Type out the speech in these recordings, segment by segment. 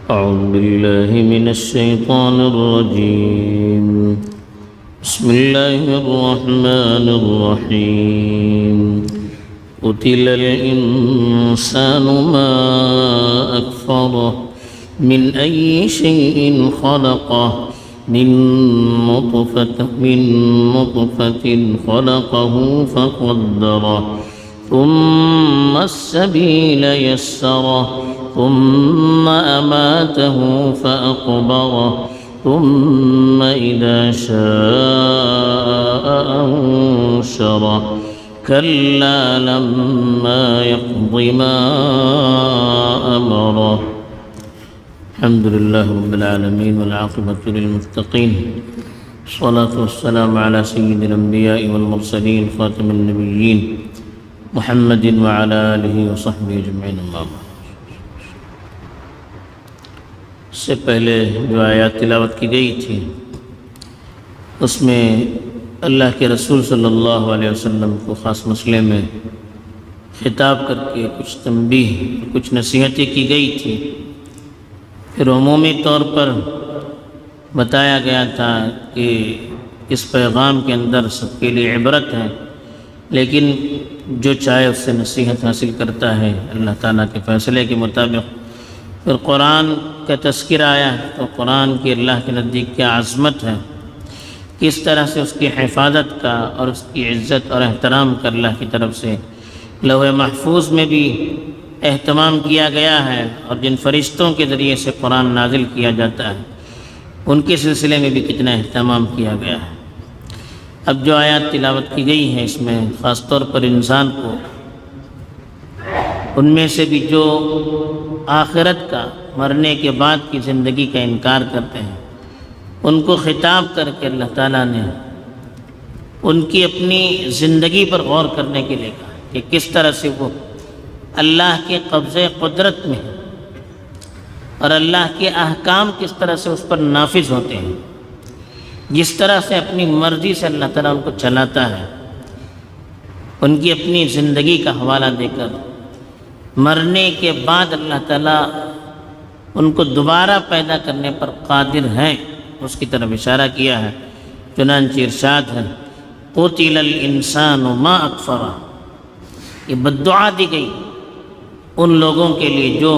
أعوذ بالله من الشيطان الرجيم. بسم الله الرحمن الرحيم. قتل الإنسان ما أكفره من أي شيء خلقه من نطفة خلقه فقدره ثم السبيل يسره ثم أماته فأقبره ثم إذا شاء أنشره كلا لما يقض ما أمره. الحمد لله رب العالمين والعاقبة للمتقين، الصلاة والسلام على سيد الأنبياء والمرسلين خاتم النبيين محمد وعلى آلہ وصحبہ اجمعین. اما بعد. اس سے پہلے جو آیات تلاوت کی گئی تھی اس میں اللہ کے رسول صلی اللہ علیہ وسلم کو خاص مسئلے میں خطاب کر کے کچھ تنبیہ، کچھ نصیحتیں کی گئی تھی. پھر عمومی طور پر بتایا گیا تھا کہ اس پیغام کے اندر سب کے لیے عبرت ہے، لیکن جو چاہے اس سے نصیحت حاصل کرتا ہے اللہ تعالیٰ کے فیصلے کے مطابق. پھر قرآن کا تذکرہ آیا تو قرآن کی اللہ کے نزدیک کیا عظمت ہے، کس طرح سے اس کی حفاظت کا اور اس کی عزت اور احترام کا اللہ کی طرف سے لوح محفوظ میں بھی اہتمام کیا گیا ہے، اور جن فرشتوں کے ذریعے سے قرآن نازل کیا جاتا ہے ان کے سلسلے میں بھی کتنا اہتمام کیا گیا ہے. اب جو آیات تلاوت کی گئی ہیں اس میں خاص طور پر انسان کو ان میں سے بھی جو آخرت کا، مرنے کے بعد کی زندگی کا انکار کرتے ہیں ان کو خطاب کر کے اللہ تعالیٰ نے ان کی اپنی زندگی پر غور کرنے کے لیے کہا کہ کس طرح سے وہ اللہ کے قبضے قدرت میں ہیں اور اللہ کے احکام کس طرح سے اس پر نافذ ہوتے ہیں. جس طرح سے اپنی مرضی سے اللہ تعالیٰ ان کو چلاتا ہے، ان کی اپنی زندگی کا حوالہ دے کر مرنے کے بعد اللہ تعالیٰ ان کو دوبارہ پیدا کرنے پر قادر ہیں، اس کی طرف اشارہ کیا ہے. چنانچہ ارشاد ہے قتل الانسان ما اکفرہ. یہ بددعا دی گئی ان لوگوں کے لیے جو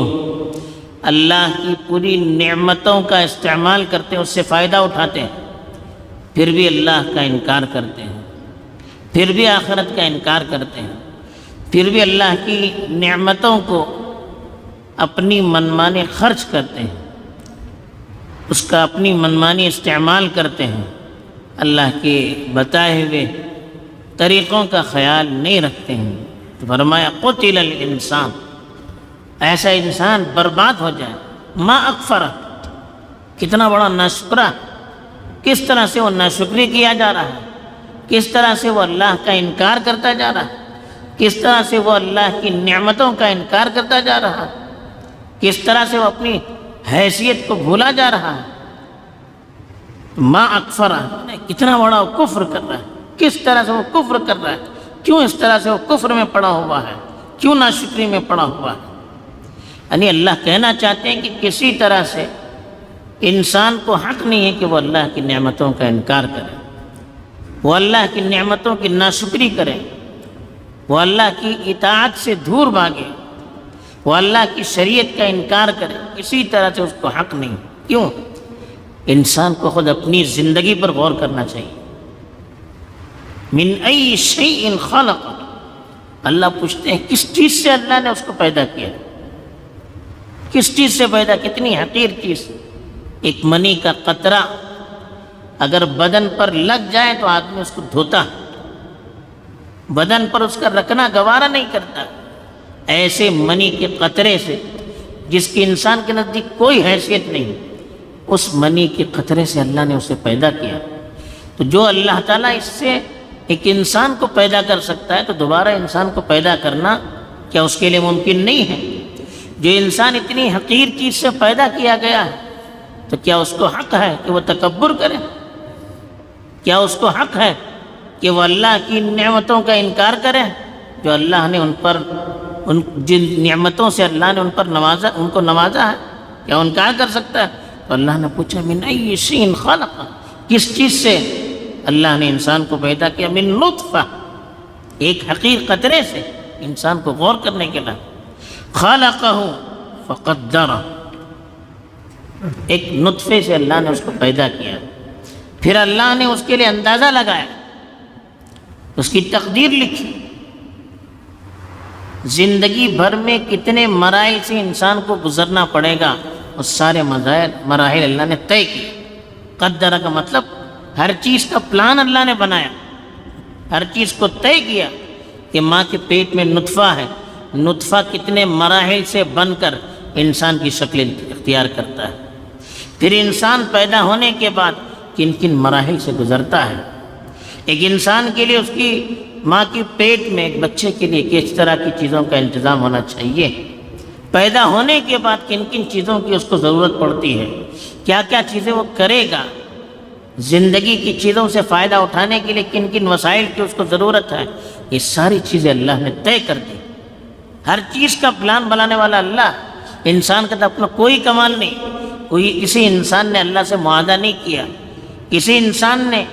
اللہ کی پوری نعمتوں کا استعمال کرتے ہیں، اس سے فائدہ اٹھاتے ہیں، پھر بھی اللہ کا انکار کرتے ہیں، پھر بھی آخرت کا انکار کرتے ہیں، پھر بھی اللہ کی نعمتوں کو اپنی منمانی خرچ کرتے ہیں، اس کا اپنی منمانی استعمال کرتے ہیں، اللہ کے بتائے ہوئے طریقوں کا خیال نہیں رکھتے ہیں. تو فرمایا قتل الانسان، ایسا انسان برباد ہو جائے. ما اکفرہ، کتنا بڑا ناشکرہ، کس طرح سے وہ ناشکری کیا جا رہا ہے، کس طرح سے وہ اللہ کا انکار کرتا جا رہا ہے، کس طرح سے وہ اللہ کی نعمتوں کا انکار کرتا جا رہا ہے، کس طرح سے وہ اپنی حیثیت کو بھولا جا رہا ہے. ما اکفرہ، کتنا بڑا وہ کفر کر رہا ہے، کس طرح سے وہ کفر کر رہا ہے، کیوں اس طرح سے وہ کفر میں پڑا ہوا ہے، کیوں ناشکری میں پڑا ہوا ہے. یعنی اللہ کہنا چاہتے ہیں کہ کسی طرح سے انسان کو حق نہیں ہے کہ وہ اللہ کی نعمتوں کا انکار کرے، وہ اللہ کی نعمتوں کی ناشکری کرے، وہ اللہ کی اطاعت سے دور بھاگے، وہ اللہ کی شریعت کا انکار کرے. کسی طرح سے اس کو حق نہیں. کیوں؟ انسان کو خود اپنی زندگی پر غور کرنا چاہیے. من ای شیء خلق، اللہ پوچھتے ہیں کس چیز سے اللہ نے اس کو پیدا کیا، کس چیز سے پیدا، کتنی حقیر چیز. ایک منی کا قطرہ اگر بدن پر لگ جائے تو آدمی اس کو دھوتا، بدن پر اس کا رکھنا گوارا نہیں کرتا. ایسے منی کے قطرے سے جس کی انسان کے نزدیک کوئی حیثیت نہیں، اس منی کے قطرے سے اللہ نے اسے پیدا کیا. تو جو اللہ تعالیٰ اس سے ایک انسان کو پیدا کر سکتا ہے تو دوبارہ انسان کو پیدا کرنا کیا اس کے لیے ممکن نہیں ہے؟ جو انسان اتنی حقیر چیز سے پیدا کیا گیا ہے تو کیا اس کو حق ہے کہ وہ تکبر کرے؟ کیا اس کو حق ہے کہ وہ اللہ کی نعمتوں کا انکار کرے جو اللہ نے ان پر، جن نعمتوں سے اللہ نے ان کو نوازا ہے؟ کیا انکار کر سکتا ہے؟ تو اللہ نے پوچھا من ای شیء خلق، کس چیز سے اللہ نے انسان کو پیدا کیا؟ من نطفہ، ایک حقیر قطرے سے، انسان کو غور کرنے کے لیے، خلقہ فقدرہ، ایک نطفے سے اللہ نے اس کو پیدا کیا، پھر اللہ نے اس کے لیے اندازہ لگایا، اس کی تقدیر لکھی، زندگی بھر میں کتنے مراحل سے انسان کو گزرنا پڑے گا، اس سارے مراحل اللہ نے طے کیے۔ قدرہ کا مطلب ہر چیز کا پلان اللہ نے بنایا، ہر چیز کو طے کیا کہ ماں کے پیٹ میں نطفہ ہے، نطفہ کتنے مراحل سے بن کر انسان کی شکل اختیار کرتا ہے، پھر انسان پیدا ہونے کے بعد کن کن مراحل سے گزرتا ہے۔ ایک انسان کے لیے اس کی ماں کے پیٹ میں، ایک بچے کے لیے کس طرح کی چیزوں کا انتظام ہونا چاہیے، پیدا ہونے کے بعد کن کن چیزوں کی اس کو ضرورت پڑتی ہے، کیا کیا چیزیں وہ کرے گا، زندگی کی چیزوں سے فائدہ اٹھانے کے لیے کن کن وسائل کی اس کو ضرورت ہے، یہ ساری چیزیں اللہ نے طے کر دی۔ ہر چیز کا پلان بنانے والا اللہ، انسان کا تو اپنا کوئی کمال نہیں، کسی انسان نے اللہ سے معاہدہ نہیں کیا، کسی انسان نے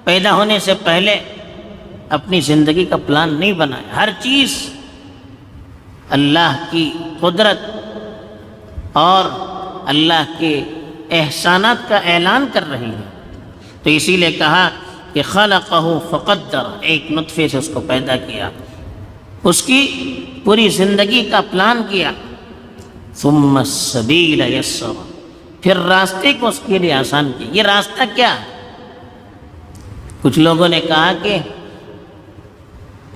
پیدا ہونے سے پہلے اپنی زندگی کا پلان نہیں بنایا، ہر چیز اللہ کی قدرت اور اللہ کے احسانات کا اعلان کر رہی ہے۔ تو اسی لیے کہا کہ خلقہ فقدر، ایک نطفے سے اس کو پیدا کیا، اس کی پوری زندگی کا پلان کیا، ثم السبیل یسر، پھر راستے کو اس کے لیے آسان کیا۔ یہ راستہ کیا ہے؟ کچھ لوگوں نے کہا کہ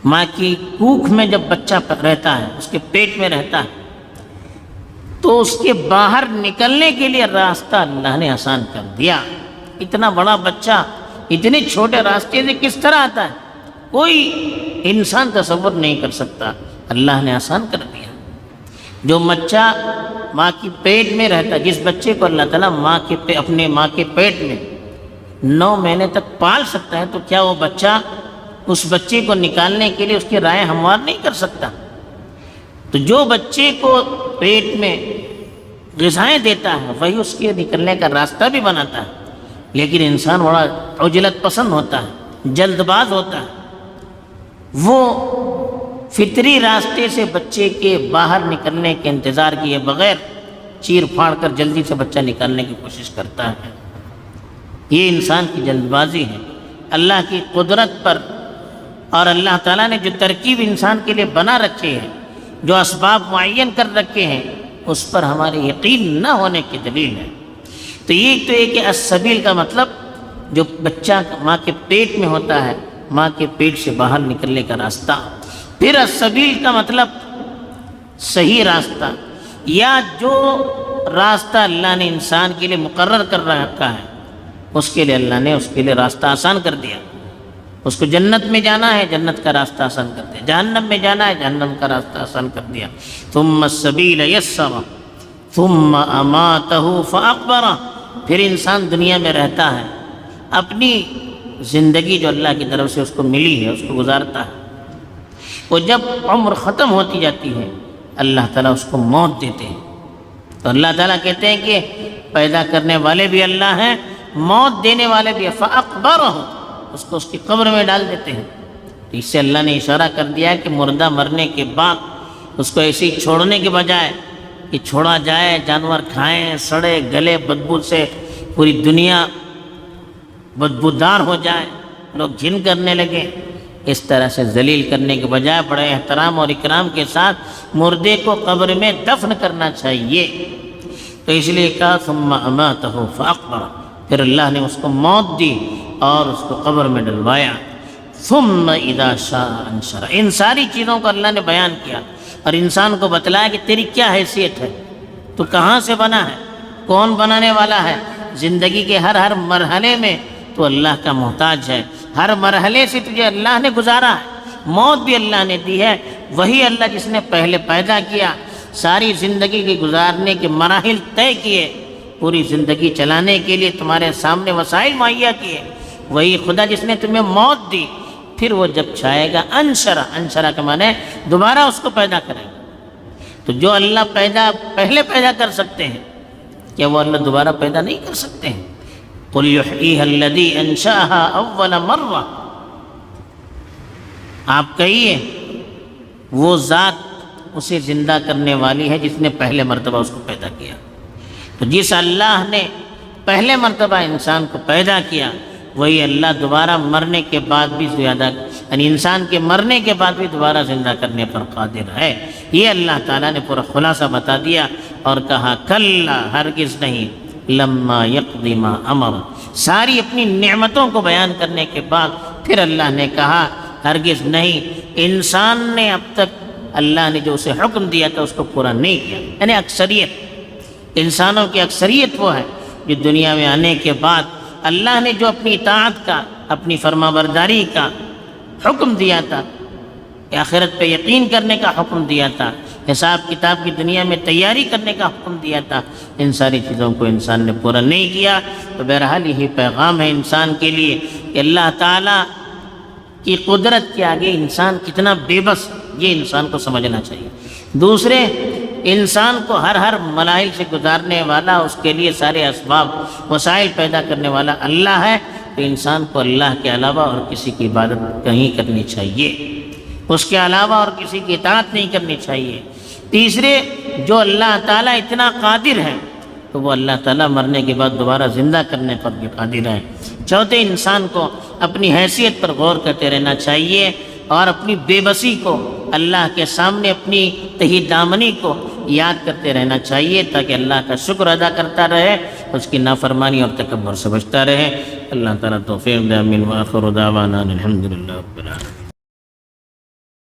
ماں کی کوکھ میں جب بچہ رہتا ہے، اس کے پیٹ میں رہتا ہے، تو اس کے باہر نکلنے کے لیے راستہ اللہ نے آسان کر دیا۔ اتنا بڑا بچہ اتنے چھوٹے راستے سے کس طرح آتا ہے، کوئی انسان تصور نہیں کر سکتا، اللہ نے آسان کر دیا۔ جو بچہ ماں کی پیٹ میں رہتا، جس بچے کو اللہ تعالیٰ اپنے ماں کے پیٹ میں 9 مہینے تک پال سکتا ہے، تو کیا وہ بچہ اس بچے کو نکالنے کے لیے اس کی رائے ہموار نہیں کر سکتا؟ تو جو بچے کو پیٹ میں غذائیں دیتا ہے وہی اس کے نکلنے کا راستہ بھی بناتا ہے، لیکن انسان بڑا عجلت پسند ہوتا ہے، جلد باز ہوتا ہے، وہ فطری راستے سے بچے کے باہر نکلنے کے انتظار کیے بغیر چیر پھاڑ کر جلدی سے بچہ نکالنے کی کوشش کرتا ہے۔ یہ انسان کی جلد بازی ہے۔ اللہ کی قدرت پر اور اللہ تعالیٰ نے جو ترکیب انسان کے لیے بنا رکھے ہیں، جو اسباب معین کر رکھے ہیں، اس پر ہمارے یقین نہ ہونے کی دلیل ہے۔ تو یہ تو ایک کہ السبیل کا مطلب جو بچہ ماں کے پیٹ میں ہوتا ہے، ماں کے پیٹ سے باہر نکلنے کا راستہ۔ پھر السبیل کا مطلب صحیح راستہ، یا جو راستہ اللہ نے انسان کے لیے مقرر کر رکھا ہے، اس کے لیے اللہ نے اس کے لیے راستہ آسان کر دیا۔ اس کو جنت میں جانا ہے، جنت کا راستہ آسان کر دیا، جہنم میں جانا ہے، جہنم کا راستہ آسان کر دیا۔ ثم السبیل یسر ثم اماتہ فاقبرہ، پھر انسان دنیا میں رہتا ہے، اپنی زندگی جو اللہ کی طرف سے اس کو ملی ہے اس کو گزارتا ہے، وہ جب عمر ختم ہوتی جاتی ہے اللہ تعالیٰ اس کو موت دیتے ہیں۔ تو اللہ تعالیٰ کہتے ہیں کہ پیدا کرنے والے بھی اللہ ہیں، موت دینے والے بھی، فاقبرہ، اس کو اس کی قبر میں ڈال دیتے ہیں۔ تو اس سے اللہ نے اشارہ کر دیا ہے کہ مردہ مرنے کے بعد اس کو ایسے ہی چھوڑنے کے بجائے کہ چھوڑا جائے، جانور کھائیں، سڑے گلے بدبو سے پوری دنیا بدبودار ہو جائے، لوگ گھن کرنے لگے، اس طرح سے ذلیل کرنے کے بجائے بڑے احترام اور اکرام کے ساتھ مردے کو قبر میں دفن کرنا چاہیے۔ تو اس لیے کہا ثم اماتہ فاقبرہ، پھر اللہ نے اس کو موت دی اور اس کو قبر میں ڈلوایا۔ ثم اذا شاء انشرہ، ان ساری چیزوں کو اللہ نے بیان کیا اور انسان کو بتلایا کہ تیری کیا حیثیت ہے، تو کہاں سے بنا ہے، کون بنانے والا ہے۔ زندگی کے ہر مرحلے میں تو اللہ کا محتاج ہے، ہر مرحلے سے تجھے اللہ نے گزارا ہے، موت بھی اللہ نے دی ہے، وہی اللہ جس نے پہلے پیدا کیا، ساری زندگی کے گزارنے کے مراحل طے کیے، پوری زندگی چلانے کے لیے تمہارے سامنے وسائل مہیا کیے، وہی خدا جس نے تمہیں موت دی، پھر وہ جب چاہے گا انشرہ کا معنی ہے دوبارہ اس کو پیدا کرے گا۔ تو جو اللہ پہلے پیدا کر سکتے ہیں کیا وہ اللہ دوبارہ پیدا نہیں کر سکتے ہیں؟ قل یحییھا الذی انشأھا اول مرہ، آپ کہیے وہ ذات اسے زندہ کرنے والی ہے جس نے پہلے مرتبہ اس کو پیدا کیا۔ تو جس اللہ نے پہلے مرتبہ انسان کو پیدا کیا، وہی اللہ دوبارہ مرنے کے بعد بھی زیادہ، یعنی انسان کے مرنے کے بعد بھی دوبارہ زندہ کرنے پر قادر ہے۔ یہ اللہ تعالیٰ نے پورا خلاصہ بتا دیا اور کہا کلا، ہرگز نہیں، لما یقضی ما امر، ساری اپنی نعمتوں کو بیان کرنے کے بعد پھر اللہ نے کہا ہرگز نہیں، انسان نے اب تک اللہ نے جو اسے حکم دیا تھا اس کو پورا نہیں کیا۔ یعنی اکثریت، انسانوں کی اکثریت وہ ہے جو دنیا میں آنے کے بعد اللہ نے جو اپنی اطاعت کا، اپنی فرما برداری کا حکم دیا تھا، آخرت پہ یقین کرنے کا حکم دیا تھا، حساب کتاب کی دنیا میں تیاری کرنے کا حکم دیا تھا، ان ساری چیزوں کو انسان نے پورا نہیں کیا۔ تو بہرحال یہی پیغام ہے انسان کے لیے کہ اللہ تعالیٰ کی قدرت کے آگے انسان کتنا بے بس، یہ انسان کو سمجھنا چاہیے۔ دوسرے، انسان کو ہر مراحل سے گزارنے والا، اس کے لیے سارے اسباب وسائل پیدا کرنے والا اللہ ہے، تو انسان کو اللہ کے علاوہ اور کسی کی عبادت نہیں کرنی چاہیے، اس کے علاوہ اور کسی کی اطاعت نہیں کرنی چاہیے۔ تیسرے، جو اللہ تعالیٰ اتنا قادر ہے تو وہ اللہ تعالیٰ مرنے کے بعد دوبارہ زندہ کرنے پر بھی قادر ہے۔ چوتھے، انسان کو اپنی حیثیت پر غور کرتے رہنا چاہیے اور اپنی بے بسی کو اللہ کے سامنے، اپنی تہی دامنی کو یاد کرتے رہنا چاہیے تاکہ اللہ کا شکر ادا کرتا رہے، اس کی نافرمانی اور تکبر سے بچتا رہے۔ اللہ تعالیٰ توفیق دے، آمین۔ وآخر دعوانا الحمدللہ رب العالمین۔